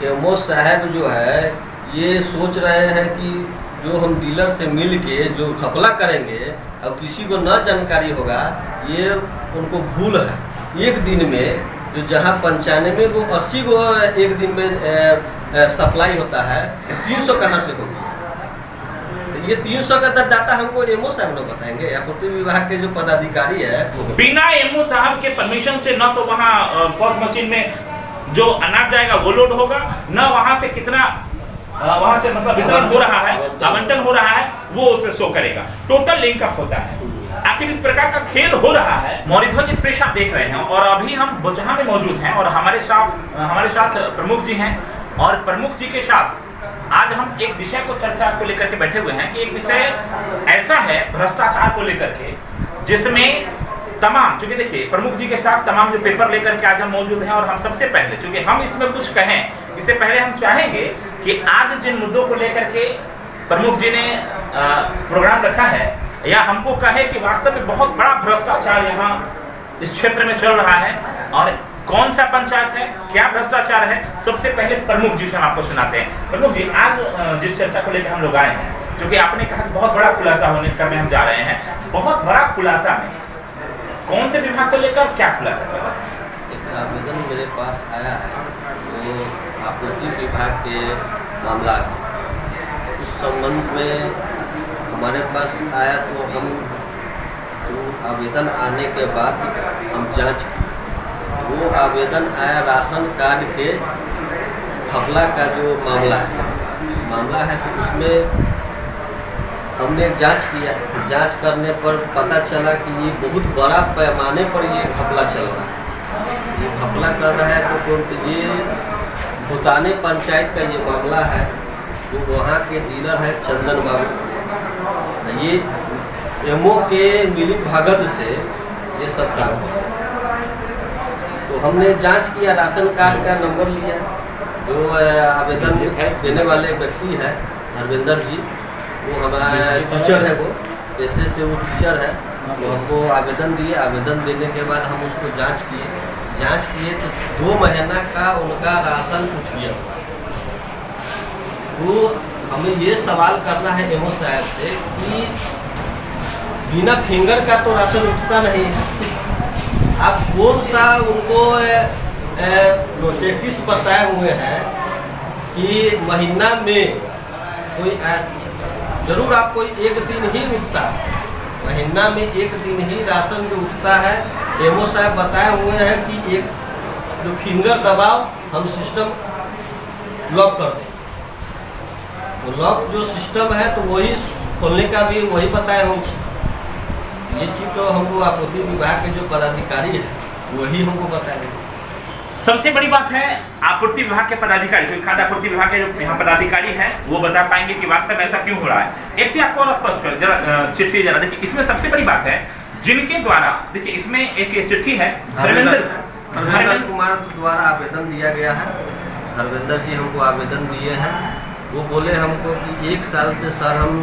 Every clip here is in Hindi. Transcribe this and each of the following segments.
एमओ साहब जो है ये सोच रहे हैं कि जो हम डीलर से मिल के जो घपला करेंगे और किसी को न जानकारी होगा, ये उनको भूल है। एक दिन में जो जहाँ 95 को 80 को एक दिन में सप्लाई होता है, 300 कहाँ से होगी? तो ये 300 का डाटा हमको एमओ साहब लोग बताएंगे, आपूर्ति विभाग के जो पदाधिकारी है। बिना एमओ साहब के परमिशन से न तो वहाँ पॉस मशीन में जो अनाज जाएगा वो लोड होगा, न वहाँ से कितना वहाँ से मतलब वितरण हो रहा है, आवंटन हो रहा है, वो उसमें शो करेगा। टोटल लिंकअप होता है। आखिर इस प्रकार का खेल हो रहा है। मौर्यध्वज एक्सप्रेस आप देख रहे हैं और अभी हम जहाँ में मौजूद हैं और हमारे साथ प्रमुख जी हैं, और प्रमुख जी के साथ आज हम एक विषय को चर्चा को लेकर के बैठे हुए हैं कि एक विषय ऐसा है भ्रष्टाचार को लेकर के, जिसमें तमाम, चूंकि देखिए प्रमुख जी के साथ तमाम जो पेपर लेकर के आज हम मौजूद हैं, और हम सबसे पहले चूंकि हम इसमें कुछ कहें इससे पहले हम चाहेंगे कि आज जिन मुद्दों को लेकर के प्रमुख जी ने प्रोग्राम रखा है, या हमको कहे कि वास्तव में बहुत बड़ा भ्रष्टाचार यहाँ इस क्षेत्र में चल रहा है और कौन सा पंचायत है, क्या भ्रष्टाचार है, सबसे पहले प्रमुख जी से हम आपको सुनाते हैं। प्रमुख जी, आज जिस चर्चा को लेकर हम लोग आए हैं, क्योंकि आपने कहा कि बहुत बड़ा खुलासा होने करने हम जा रहे हैं, बहुत बड़ा खुलासा में कौन से विभाग को लेकर क्या खुलासा कर? एक आवेदन मेरे पास आया है, वो आपूर्ति विभाग के मामला है। उस संबंध में हमारे पास आया, तो आवेदन आने के बाद हम जांच की। वो आवेदन आया राशन कार्ड के घपला का जो मामला है, तो उसमें हमने जांच किया। जांच करने पर पता चला कि ये बहुत बड़ा पैमाने पर ये घपला चल रहा है। ये घपला कर रहा है तो ये भूताने पंचायत का ये मामला है। जो वहाँ के डीलर है चंदन बाबू, ये एमओ के मिली भगत से ये सब काम होता है। तो हमने जांच किया, राशन कार्ड का नंबर लिया। जो आवेदन देने वाले व्यक्ति है धर्मेंद्र जी, वो हमारा टीचर है, वो पैसे से वो टीचर है, वो हमको आवेदन दिए। आवेदन देने के बाद हम उसको जांच किए तो 2 महीना का उनका राशन उठ गया हुआ। वो हमें ये सवाल करना है एमओ साहब से कि बिना फिंगर का तो राशन उठता नहीं, आप कौन सा उनको नोटिस बताए हुए हैं कि महीना में कोई जरूर आपको एक दिन ही उठता है, महीना में एक दिन ही राशन जो उठता है। एमओ साहब बताए हुए हैं कि एक जो फिंगर दबाओ हम सिस्टम लॉक कर दें। तो लॉक जो सिस्टम है तो वही खोलने का भी वही बताए होंगे। ये चीज़ तो हमको आपूर्ति विभाग के जो पदाधिकारी है वही हमको बताएंगे। सबसे बड़ी बात है आपूर्ति विभाग के पदाधिकारी, जो खाद्य आपूर्ति विभाग के जो यहाँ पदाधिकारी हैं, वो बता पाएंगे कि वास्तव में ऐसा क्यों हो रहा है। एक चीज आपको और स्पष्ट कर जरा चिट्ठी जरा देखिए, इसमें सबसे बड़ी बात है जिनके द्वारा, देखिए इसमें एक चिट्ठी है धर्मेंद्र कुमार द्वारा आवेदन दिया गया है। धर्मेंद्र जी हमको आवेदन दिए हैं। वो बोले हमको कि 1 साल से सर हम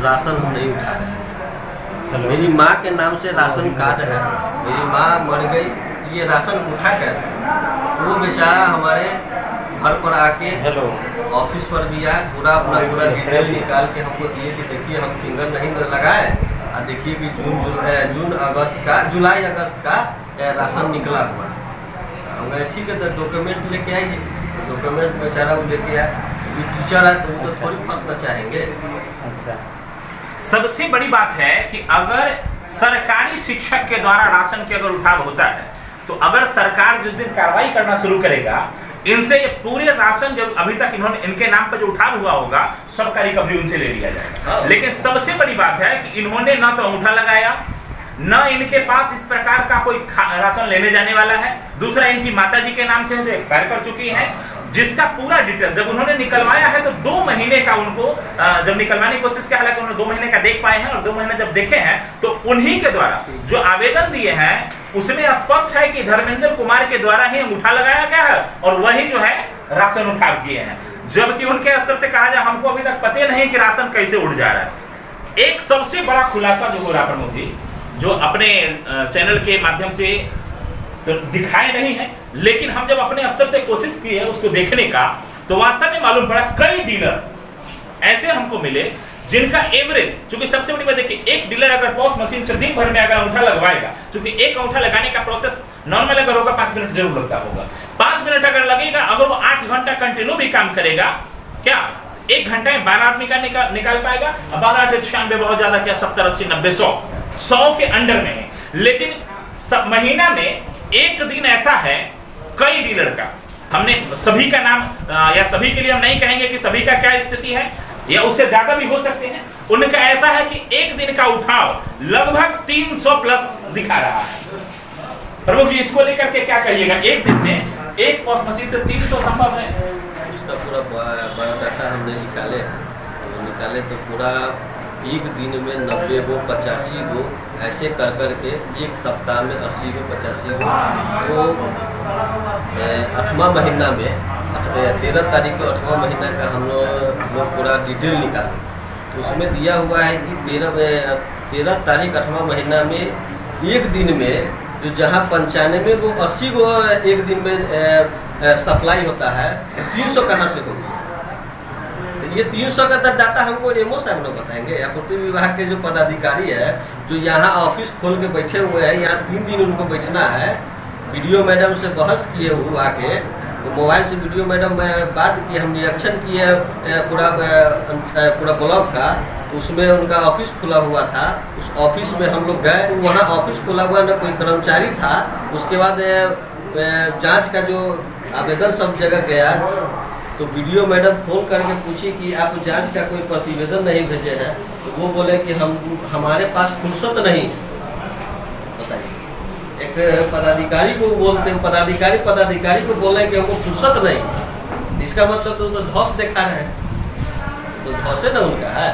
राशन नहीं उठा रहे हैं। मेरी माँ के नाम से राशन कार्ड है, मेरी माँ मर गई, ये राशन उठा कैसे? वो बेचारा हमारे घर पर आके ऑफिस पर भी आए, पूरा अपना पूरा डिटेल निकाल के हमको दिए कि देखिए हम फिंगर नहीं लगाए और देखिए कि जुलाई अगस्त का राशन निकला हुआ। हमने ठीक है तो डॉक्यूमेंट लेके आइए। डॉक्यूमेंट बेचारा वो लेके आए। टीचर है तो वो थोड़ी फंसना चाहेंगे। अच्छा, सबसे बड़ी बात है कि अगर सरकारी शिक्षक के द्वारा राशन की अगर उठाव होता है, तो अगर सरकार जिस दिन कार्रवाई करना शुरू करेगा, इनसे ये पूरे राशन जो अभी तक इन्होंने इनके नाम पर जो उठाव हुआ होगा, सबका रिकवरी उनसे ले लिया जाएगा। लेकिन सबसे बड़ी बात है कि इन्होंने ना तो अंगूठा लगाया, न इनके पास इस प्रकार का कोई राशन लेने जाने वाला है। दूसरा, इनकी माताजी के नाम से है जो एक्सपायर कर चुकी है, जिसका पूरा डिटेल जब उन्होंने निकलवाया है तो 2 महीने का उनको जब निकलवाने की कोशिश किया, हालांकि उन्होंने 2 महीने का देख पाए हैं और 2 महीने जब देखे हैं तो उन्हीं के द्वारा जो आवेदन दिए हैं उसमें स्पष्ट है कि धर्मेंद्र कुमार के द्वारा ही अंगूठा लगाया गया है और वही जो है राशन उठाव किए हैं। जबकि उनके स्तर से कहा जाए, हमको अभी तक पता नहीं कि राशन कैसे उड़ जा रहा है। एक सबसे बड़ा खुलासा जो हो रहा प्रमुख जी, जो अपने चैनल के माध्यम से तो दिखाए नहीं है, लेकिन हम जब अपने स्तर से कोशिश की है उसको देखने का, तो वास्तव में मालूम पड़ा कई डीलर ऐसे हमको मिले जिनका एवरेज, चूंकि सबसे बड़ी बात देखिए, एक डीलर अगर पॉस मशीन से दिन भर में अगर अंगूठा लगवाएगा, क्योंकि एक अंगूठा लगाने का प्रोसेस नॉर्मल अगर होगा 5 मिनट जरूर लगता होगा, 5 मिनट अगर लगेगा, अगर वो 8 घंटा कंटिन्यू भी काम करेगा, क्या 1 घंटे में 12 आदमी का निकाल पाएगा? 12 8 96 बहुत ज्यादा, क्या 70 80 90 100 के अंडर में है। लेकिन सब महीना में एक दिन ऐसा है कई डीलर का, हमने सभी का नाम या सभी के लिए हम नहीं कहेंगे कि सभी का क्या स्थिति है, या उससे ज्यादा भी हो सकते हैं, उनका ऐसा है कि एक दिन का उठाव लगभग 300 प्लस दिखा रहा है। प्रमुख जी, इसको लेकर के क्या कहिएगा? एक दिन में एक पॉस मशीन से 300 संभव है? उसका पूरा बायोडाटा हमने निकाले तो पूरा एक दिन में 90 गो 85 गो ऐसे कर करके एक सप्ताह में 80 गो 85 गो, तो 8वां महीना में 13 तारीख को 8वां महीना का हम लोग पूरा डिटेल निकाले, तो उसमें दिया हुआ है कि 13 तारीख 8वां महीना में एक दिन में जो जहाँ 95 गो 80 गो एक दिन में सप्लाई होता है, 300 कहाँ से होगी? ये 300 का डाटा हमको एमओ साहब लोग बताएंगे, आपूर्ति विभाग के जो पदाधिकारी है, जो यहाँ ऑफिस खोल के बैठे हुए हैं, यहाँ 3 दिन उनको बैठना है। वीडियो मैडम से बहस किए हुआ के, तो मोबाइल से वीडियो मैडम बात की, हम निरीक्षण किए पूरा ब्लॉक का, उसमें उनका ऑफिस खुला हुआ था, उस ऑफिस में हम लोग गए, वहाँ ऑफिस खुला हुआ न कोई कर्मचारी था। उसके बाद जाँच का जो आवेदन सब जगह गया, तो वीडियो मैडम फोन करके पूछी कि आप जांच का कोई प्रतिवेदन नहीं भेजे हैं, तो वो बोले कि हमारे पास फुर्सत नहीं। बताइए, एक पदाधिकारी को बोलते हैं, पदाधिकारी को बोले कि हमको फुर्सत नहीं, इसका मतलब तो धौस दिखा रहे हैं, तो धौसे ना उनका है।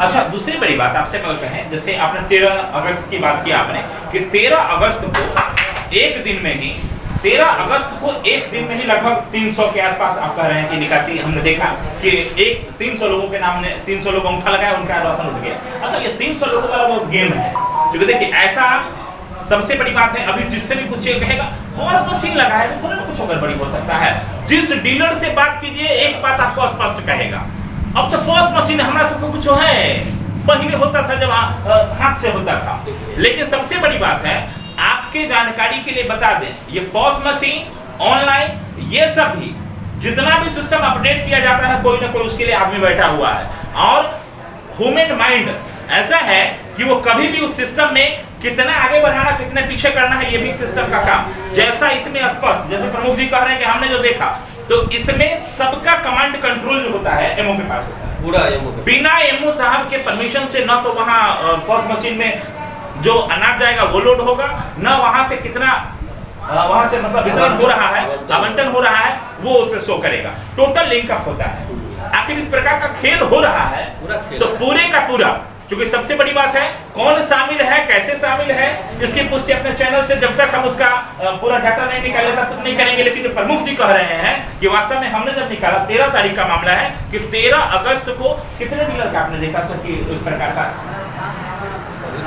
अच्छा, दूसरी बड़ी बात आपसे कल कहें, जैसे आपने 13 अगस्त की बात की आपने, कि 13 अगस्त को एक दिन में ही 13 अगस्त को एक दिन में ही लगभग 300 के आसपास आप कह रहे हैं कि निकासी हमने देखा कि 300 लोगों के नाम ने 300 लोगों अंगूठा लगाया, उनका राशन उठ गया। अच्छा, ये 300 लोगों वाला वो गेम है, क्योंकि देखिए ऐसा सबसे बड़ी बात है, अभी जिससे भी पूछिए कहेगा पॉस मशीन लगा है, तो थोड़ा कुछ गड़बड़ी हो सकता है। जिस डीलर से बात कीजिए एक बात आपको स्पष्ट कहेगा, अब तो पॉस मशीन हमारा सबको कुछ है, पहले होता था जब हाथ से होता था। लेकिन सबसे बड़ी बात है, आपके जानकारी के लिए बता दें, ये पॉस मशीन ऑनलाइन ये सब भी जितना भी सिस्टम अपडेट किया जाता है, कोई ना कोई उसके लिए आदमी बैठा हुआ है, और ह्यूमन माइंड ऐसा है कि वो कभी भी उस सिस्टम में कितना आगे बढ़ाना कितने पीछे करना है, ये भी सिस्टम का काम। जैसा इसमें स्पष्ट, जैसे प्रमुख जी कह रहे हैं कि हमने जो देखा, तो इसमें सबका कमांड कंट्रोल जो होता है एमओ के पास होता है, पूरा एमओ, बिना एमओ साहब के परमिशन से न तो वहाँ पॉस मशीन में जो अनाज जाएगा वो लोड होगा, न वहां से कितना वहां से मतलब वितरण हो रहा है, आवंटन हो रहा है, वो उसमें शो करेगा। टोटल लिंकअप होता है। आखिर इस प्रकार का खेल हो रहा है, तो पूरे का पूरा, क्योंकि सबसे बड़ी बात है कौन शामिल है, कैसे शामिल है, इसकी पुष्टि अपने चैनल से जब तक हम उसका पूरा डाटा नहीं निकाले तब तक नहीं करेंगे। लेकिन जो प्रमुख जी कह रहे हैं कि वास्तव में हमने जब निकाला 13 तारीख का मामला है कि 13 अगस्त को कितने डीलर का आपने देखा सर कि उस प्रकार का?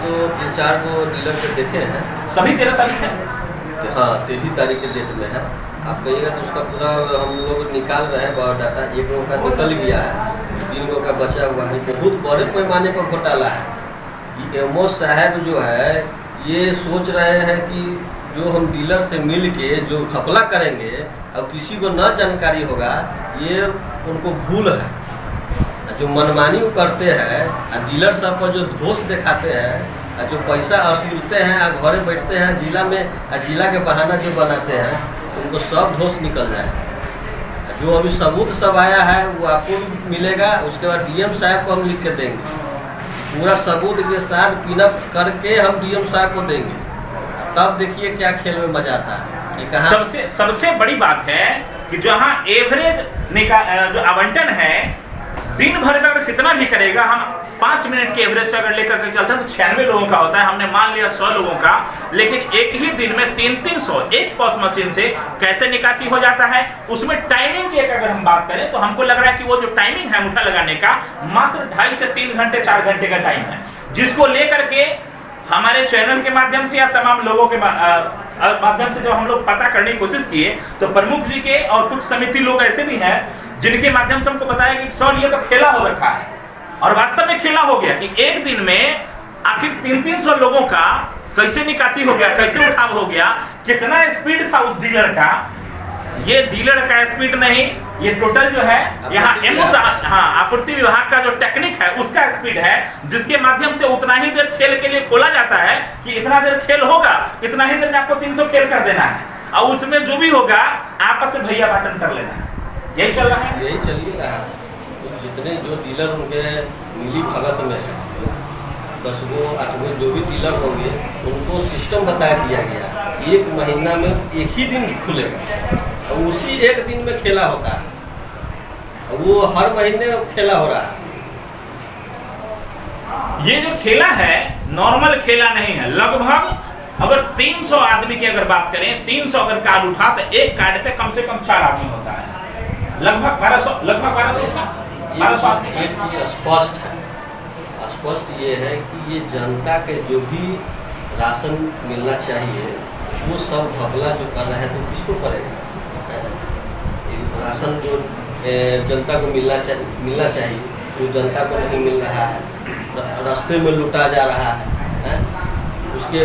तो 3-4 को डीलर से देखे हैं, सभी 13 तारीख है। हाँ, 13 तारीख के डेट में है। आप कहिएगा तो उसका पूरा हम लोग निकाल रहे हैं बायोडाटा, 1 गो का निकल गया है, 3 गो का बचा हुआ है। बहुत बड़े पैमाने पर घोटाला है। एमओ साहब जो है ये सोच रहे हैं कि जो हम डीलर से मिल के जो घपला करेंगे और किसी को न जानकारी होगा, ये उनको भूल है। जो मनमानी वो करते हैं, डीलर सब पर जो धोस दिखाते हैं, जो पैसा वसूलते हैं, घरे बैठते हैं जिला में, जिला के बहाना जो बनाते हैं, उनको सब धोस निकल जाए। जो अभी सबूत सब आया है वो आपको भी मिलेगा, उसके बाद डीएम साहब को हम लिख के देंगे, पूरा सबूत के साथ पिनअप करके हम डीएम साहब को देंगे। तब देखिए क्या खेल में मजा आता है कि कहाँ सबसे बड़ी बात है कि जहाँ एवरेज जो आवंटन है दिन भर में अगर कितना भी करेगा, हम 5 मिनट के एवरेज से अगर लेकर के चलते हैं तो 96 लोगों का होता है, हमने मान लिया 100 लोगों का, लेकिन एक ही दिन में 300 एक पॉस मशीन से कैसे निकासी हो जाता है। उसमें टाइमिंग की अगर हम बात करें तो हमको लग रहा है कि वो जो टाइमिंग है अंगूठा लगाने का मात्र 2.5 से 3 घंटे 4 घंटे का टाइम है, जिसको लेकर के हमारे चैनल के माध्यम से या तमाम लोगों के माध्यम से जब हम लोग पता करने की कोशिश किए तो प्रमुख जी के और कुछ समिति लोग ऐसे भी हैं जिनके माध्यम से हमको बताया कि सर ये तो खेला हो रखा है, और वास्तव में खेला हो गया कि एक दिन में आखिर 300 लोगों का कैसे निकासी हो गया, कैसे उठाव हो गया, कितना स्पीड था उस डीलर का। ये डीलर का स्पीड नहीं, ये टोटल जो है यहाँ आपूर्ति विभाग का जो टेक्निक है उसका स्पीड है, जिसके माध्यम से उतना ही देर खेल के लिए खोला जाता है कि इतना देर खेल होगा, इतना ही देर में आपको 300 खेल कर देना है, और उसमें जो भी होगा आपस में भैया बाटन कर लेना है। यही चल रहा है, यही चलिए रहा है। तो जितने जो डीलर होंगे मिली भगत में 10 गो 8 गो जो भी डीलर होंगे उनको सिस्टम बता दिया गया, 1 महीना में एक ही दिन खुलेगा और उसी एक दिन में खेला होता है, वो हर महीने खेला हो रहा है। ये जो खेला है नॉर्मल खेला नहीं है। लगभग अगर 300 आदमी की अगर बात करें, 300 अगर कार्ड उठा तो एक कार्ड पे कम से कम 4 आदमी होता है, लगभग 1200 आदमी। एक चीज स्पष्ट है, स्पष्ट ये है कि ये जनता के जो भी राशन मिलना चाहिए वो सब घपला जो कर रहा है तो किसको करेगा। राशन जो जनता को मिलना चाहिए वो जनता को नहीं मिल रहा है, रास्ते में लुटा जा रहा है। उसके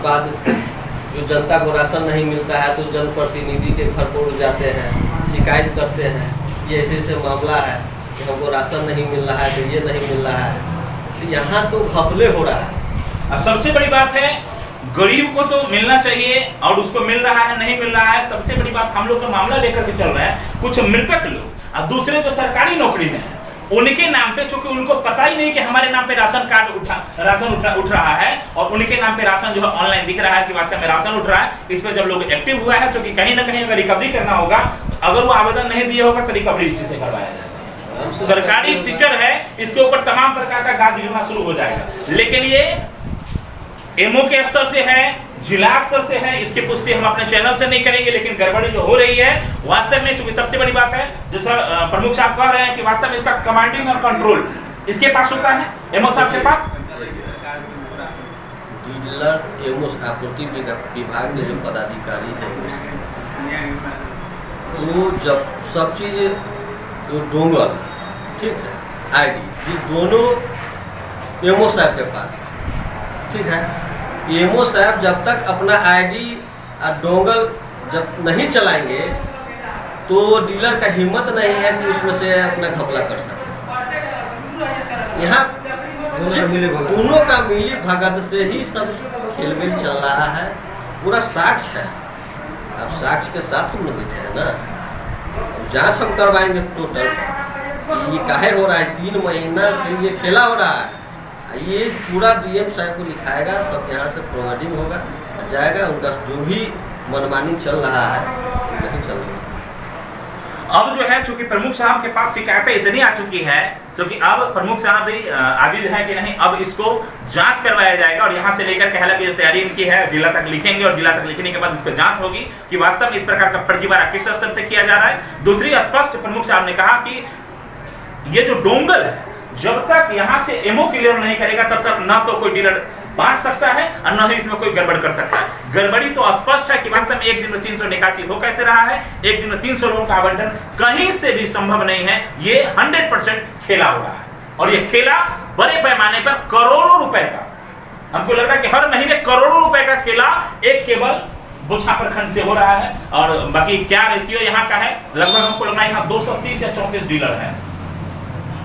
बाद जो जनता को राशन नहीं मिलता है तो जनप्रतिनिधि के घर पर जाते हैं, शिकायत करते हैं, ये ऐसे मामला है कि हमको राशन नहीं मिल रहा है, तो ये नहीं मिल रहा है। तो यहाँ तो घपले हो रहा है। और सबसे बड़ी बात है गरीब को तो मिलना चाहिए और उसको मिल रहा है नहीं मिल रहा है। सबसे बड़ी बात हम लोग का मामला लेकर के चल रहा है, कुछ मृतक लोग और दूसरे जो सरकारी नौकरी में है उनके नाम पे, चूंकि उनको पता ही नहीं कि हमारे नाम पे राशन उठ रहा है और उनके नाम पे राशन जो है ऑनलाइन दिख रहा है कि वास्तव में राशन उठ रहा है। इस पर जब लोग एक्टिव हुआ है तो कि कहीं ना कहीं अगर रिकवरी करना होगा, अगर वो आवेदन नहीं दिया होगा तो रिकवरी इसी से करवाया जाएगा। सरकारी टीचर है, इसके ऊपर तमाम प्रकार का गाज गिरना शुरू हो जाएगा। लेकिन ये एमओ के स्तर से है, जिला स्तर से है, इसकी पुष्टि हम अपने चैनल से नहीं करेंगे, लेकिन गड़बड़ी जो हो रही है वास्तव में, चूंकि सबसे बड़ी बात है जो सर प्रमुख साहब कह रहे हैं कि वास्तव में इसका कमांडिंग और कंट्रोल इसके पास होता है, एमओ साहब के पास। डीलर एमओ आपूर्ति विभाग के जो पदाधिकारी है वो जब सब चीज जो डोंगल ठीक है आईडी ये दोनों एमओ साहब के पास ठीक है। एमओ साहब जब तक अपना आईडी और डोंगल जब नहीं चलाएंगे तो डीलर का हिम्मत नहीं है कि उसमें से अपना घपला कर सके। यहाँ दोनों का मिली भगत से ही सब खेलमेल चल रहा है, पूरा साक्ष्य है। अब साक्ष्य के साथ हम बैठे हैं ना, जांच हम करवाएंगे टोटल ये काहे हो रहा है। 3 महीना से ये खेला हो रहा है, ये पूरा डीएम साहब को लिखाएगा, सब यहाँ से प्रोवाइडिंग होगा जाएगा, उनका जो भी मनमानी चल रहा है नहीं चल रहा। अब जो है चूंकि प्रमुख साहब के पास शिकायतें इतनी आ चुकी है, क्योंकि अब प्रमुख साहब भी आदिल है कि नहीं, अब इसको जांच करवाया जाएगा और यहाँ से लेकर के हालांकि जो तैयारी इनकी है जिला तक लिखेंगे और जिला तक लिखने के बाद इस पर जांच होगी कि वास्तव में इस प्रकार का फर्जीवाड़ा किस स्तर से किया जा रहा है। दूसरी स्पष्ट प्रमुख साहब ने कहा कि ये जो डोंगल है जब तक यहाँ से एमओ क्लियर नहीं करेगा तब तक ना तो कोई डीलर बांट सकता है और न ही इसमें कोई गड़बड़ कर सकता है। गड़बड़ी तो स्पष्ट है कि वास्तव में एक दिन में 300 निकासी हो कैसे रहा है, एक दिन में 300 लोगों का आवंटन कहीं से भी संभव नहीं है। ये 100% खेला हो रहा है और ये खेला बड़े पैमाने पर करोड़ों रुपए का, हमको लग रहा है कि हर महीने करोड़ों रुपए का खेला एक केवल बुछा प्रखंड से हो रहा है। और बाकी क्या रेशियो यहाँ का है, लगभग हमको लग रहा है यहाँ 230 या 34 डीलर है,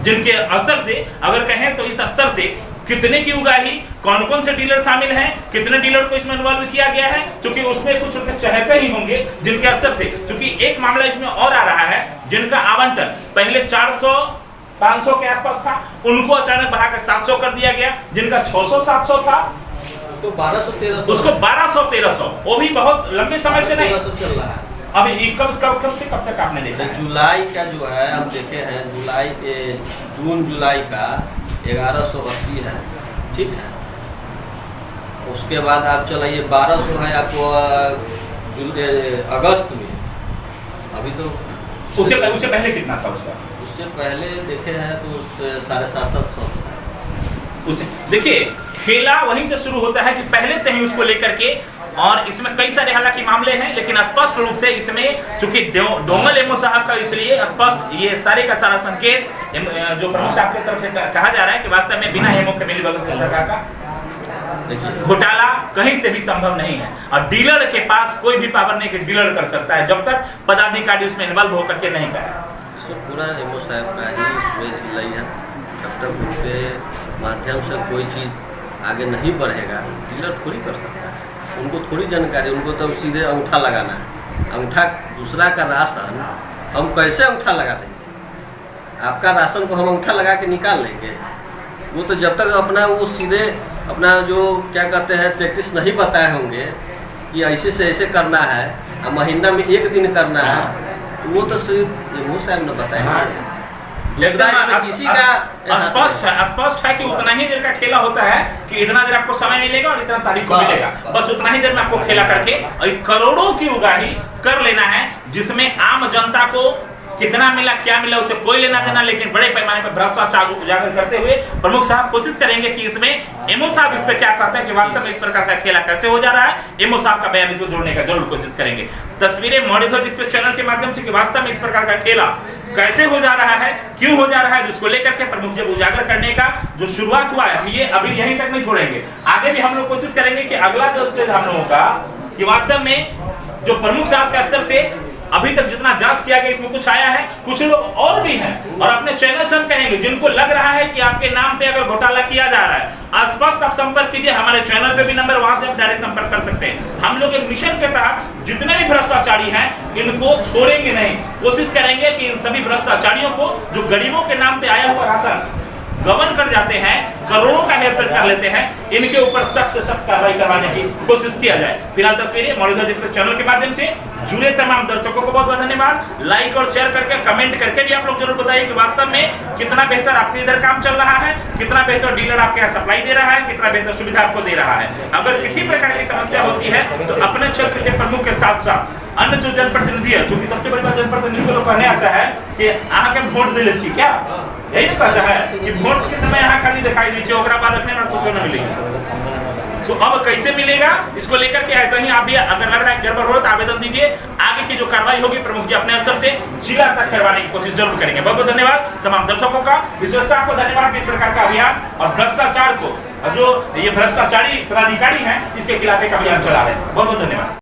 जिनके स्तर से अगर कहें तो इस स्तर से कितने की उगाही, कौन कौन से डीलर शामिल हैं, कितने डीलर को इसमें इन्वॉल्व किया गया है, क्योंकि उसमें कुछ रुपए चहते ही होंगे जिनके स्तर से, क्योंकि एक मामला इसमें और आ रहा है जिनका आवंटन पहले 400-500 के आसपास था, उनको अचानक बढ़ाकर 700 कर दिया गया, जिनका 600-700 था उसको 1200-1300, वो भी बहुत लंबे समय से नहीं चल रहा है। अभी कब से कब तक आपने देखा? जुलाई का जो है हम देखे हैं, जून जुलाई का 1180 है ठीक है। उसके बाद आप चलाइए 1200 है आपको अगस्त में, अभी तो उससे पहले कितना था उसका? उससे पहले देखे हैं तो 750-700 उसे देखिए खेला वहीं से शुरू होता है कि पहले से ही उसको लेकर के और इसमें कई सारे हालांकि मामले हैं, लेकिन स्पष्ट रूप से इसमें चूंकि डोंगल एमओ साहब का इसलिए स्पष्ट ये सारे का सारा संकेत जो प्रमुख साहब की तरफ से कहा जा रहा है कि वास्तव में बिना एमओ के मिली भगत से लड़का का घोटाला कहीं से भी संभव नहीं है, और डीलर के पास कोई भी पावर नहीं कि डीलर कर सकता है जब तक पदाधिकारी उसमें इन्वॉल्व होकर के नहीं करे। इसमें पूरा एमओ साहब का ही इसमें झिलाई है। जब तक उनके माध्यम से कोई चीज़ आगे नहीं बढ़ेगा डीलर थोड़ी कर सकता है। उनको थोड़ी जानकारी, उनको तो सीधे अंगूठा लगाना है। अंगूठा दूसरा का राशन हम कैसे अंगूठा लगा देंगे? आपका राशन को हम अंगूठा लगा के निकाल लेंगे? वो तो जब तक अपना वो सीधे अपना जो क्या कहते हैं प्रैक्टिस नहीं बताए होंगे कि ऐसे से ऐसे करना है और महीना में एक दिन करना है, तो वो तो सिर्फ एमओ साहब ने बताएंगे। किसी का स्पष्ट है कि उतना ही देर का खेला होता है कि इतना देर आपको समय मिलेगा और इतना तारीख को मिलेगा, बस उतना ही देर में आपको खेला करके और करोड़ों की उगाही कर लेना है, जिसमें आम जनता को कितना मिला क्या मिला उसे कोई लेना देना, लेकिन बड़े पैमाने पर भ्रष्टाचार उजागर करते हुए प्रमुख साहब कोशिश करेंगे कि इसमें एमओ साहब इस पे क्या कहते हैं कि वास्तव में इस प्रकार का खेला कैसे हो जा रहा है। एमओ साहब का बयान इसको जोड़ने का जरूर कोशिश करेंगे। तस्वीरें मौर्यध्वज एक्सप्रेस चैनल के माध्यम से कि वास्तव में इस प्रकार का खेला कैसे हो जा रहा है, क्यों हो जा रहा है, जिसको लेकर के प्रमुख जब उजागर करने का जो शुरुआत हुआ है ये अभी यहीं तक नहीं छोड़ेंगे। आगे भी हम लोग कोशिश करेंगे कि अगला जो स्टेज हम लोगों का कि वास्तव में जो प्रमुख साहब के स्तर से अभी तक जितना जांच किया गया इसमें कुछ आया है, कुछ लोग और भी हैं और अपने चैनल से हम कहेंगे जिनको लग रहा है कि आपके नाम पे अगर घोटाला किया जा रहा है स्पष्ट आप संपर्क कीजिए। हमारे चैनल पे भी नंबर, वहां से आप डायरेक्ट संपर्क कर सकते हैं। हम लोग एक मिशन के तहत जितने भी भ्रष्टाचारी हैं इनको छोड़ेंगे नहीं, कोशिश करेंगे कि इन सभी भ्रष्टाचारियों को जो गरीबों के नाम पे आया हुआ राशन गबन कर जाते हैं, करोड़ों का हेरफेर कर लेते हैं, इनके ऊपर सख्त से सख्त कार्रवाई करवाने की कोशिश किया जाए। फिलहाल तस्वीरें मौर्यध्वज एक्सप्रेस चैनल के माध्यम से जुड़े तमाम दर्शकों को बहुत बहुत धन्यवाद। लाइक और शेयर करके कमेंट करके भी आप लोग जरूर बताइए कि वास्तव में कितना बेहतर आपके इधर काम चल रहा है, कितना बेहतर डीलर आपके यहाँ सप्लाई दे रहा है, कितना बेहतर सुविधा आपको दे रहा है। अगर किसी प्रकार की समस्या होती है तो अपने क्षेत्र के प्रमुख के साथ साथ अन्य जो जनप्रतिनिधि है, चूंकि सबसे बड़ी बात जनप्रतिनिधि को कहने आता है कि आहाँ के वोट दे ली क्या, यही ना कहता है कि वोट के समय यहाँ खाली दिखाई दीजिए, ओकरा बाद रखने में कुछ न मिलेगा। तो अब कैसे मिलेगा इसको लेकर के ऐसा ही आप भी अगर लग रहा है गड़बड़ हो तो आवेदन दीजिए। आगे की जो कार्रवाई होगी प्रमुख जी अपने स्तर से जिला तक करवाने की कोशिश जरूर करेंगे। बहुत बहुत धन्यवाद तमाम दर्शकों का, विशेषता को धन्यवाद इस प्रकार का अभियान और भ्रष्टाचार को जो ये भ्रष्टाचारी पदाधिकारी हैं इसके खिलाफ एक अभियान चला रहे हैं। बहुत बहुत धन्यवाद।